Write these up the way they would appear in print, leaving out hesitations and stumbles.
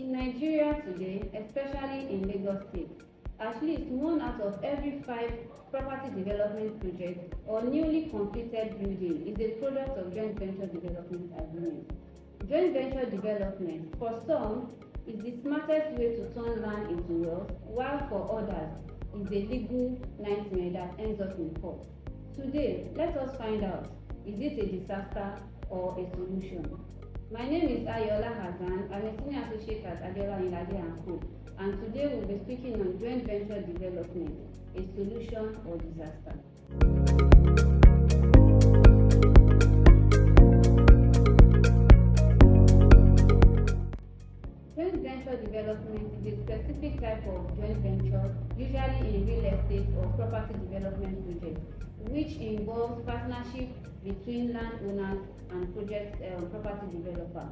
In Nigeria today, especially in Lagos State, at least 1 out of every 5 property development projects or newly completed building is a product of joint venture development agreement. Joint venture development, for some, is the smartest way to turn land into wealth, while for others, is a legal nightmare that ends up in court. Today, let us find out, is it a disaster or a solution? My name is Ayoola Hassan. I'm a senior associate at Adeola, Oyinlade and Co. And today we'll be speaking on joint venture development, a solution or disaster. Joint venture development is a specific type of joint venture, usually in real estate or property development projects, which involves partnership between landowners and property developer.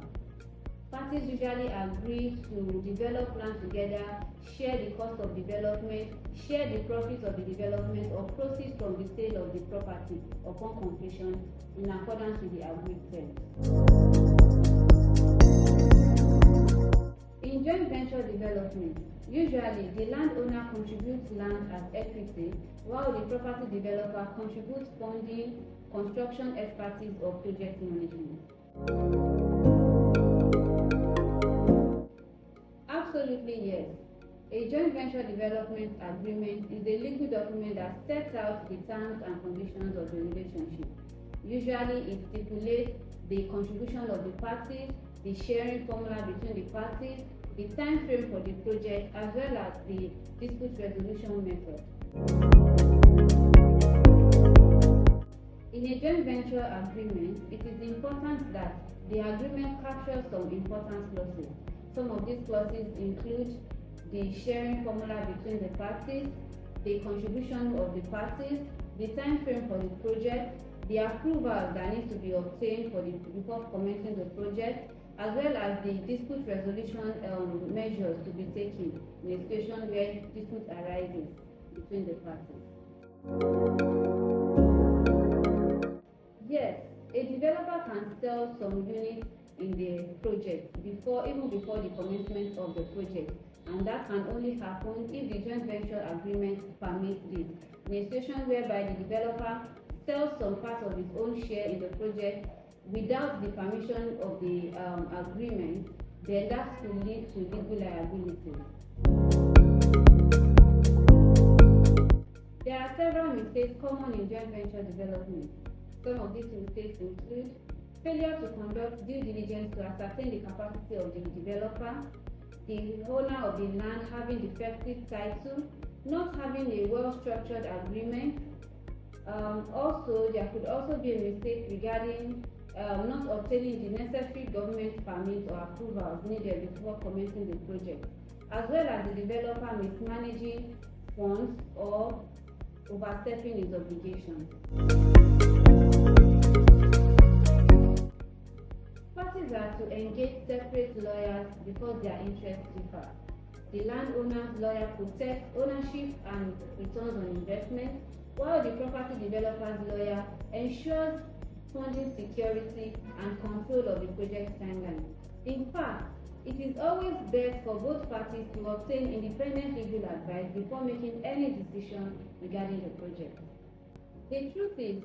Parties usually agree to develop land together, share the cost of development, share the profits of the development, or proceeds from the sale of the property upon completion in accordance with the agreed terms. In joint venture development, usually the landowner contributes land as equity, while the property developer contributes funding, construction expertise, or project management. Absolutely yes. A joint venture development agreement is a legal document that sets out the terms and conditions of the relationship. Usually it stipulates the contribution of the parties, the sharing formula between the parties, the time frame for the project, as well as the dispute resolution method. In a joint venture agreement, it is important that the agreement captures some important clauses. Some of these clauses include the sharing formula between the parties, the contribution of the parties, the time frame for the project, the approval that needs to be obtained before commencing the project, as well as the dispute resolution measures to be taken in a situation where dispute arises between the parties. Yes, a developer can sell some units in the project even before the commencement of the project, and that can only happen if the joint venture agreement permits this. In a situation whereby the developer sells some part of his own share in the project without the permission of the agreement, then that could lead to legal liability. There are several mistakes common in joint venture development. Some of these mistakes include failure to conduct due diligence to ascertain the capacity of the developer, the owner of the land having defective title, not having a well-structured agreement. Also, there could also be a mistake regarding not obtaining the necessary government permits or approvals needed before commencing the project, as well as the developer mismanaging funds or overstepping his obligations. Parties are to engage separate lawyers because their interests differ. The landowner's lawyer protects ownership and returns on investment, while the property developer's lawyer ensures funding security and control of the project timeline. In fact, it is always best for both parties to obtain independent legal advice before making any decision regarding the project. The truth is,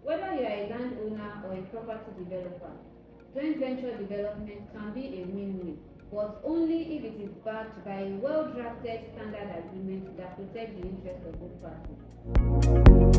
whether you are a landowner or a property developer, joint venture development can be a win-win, but only if it is backed by a well-drafted standard agreement that protects the interests of both parties.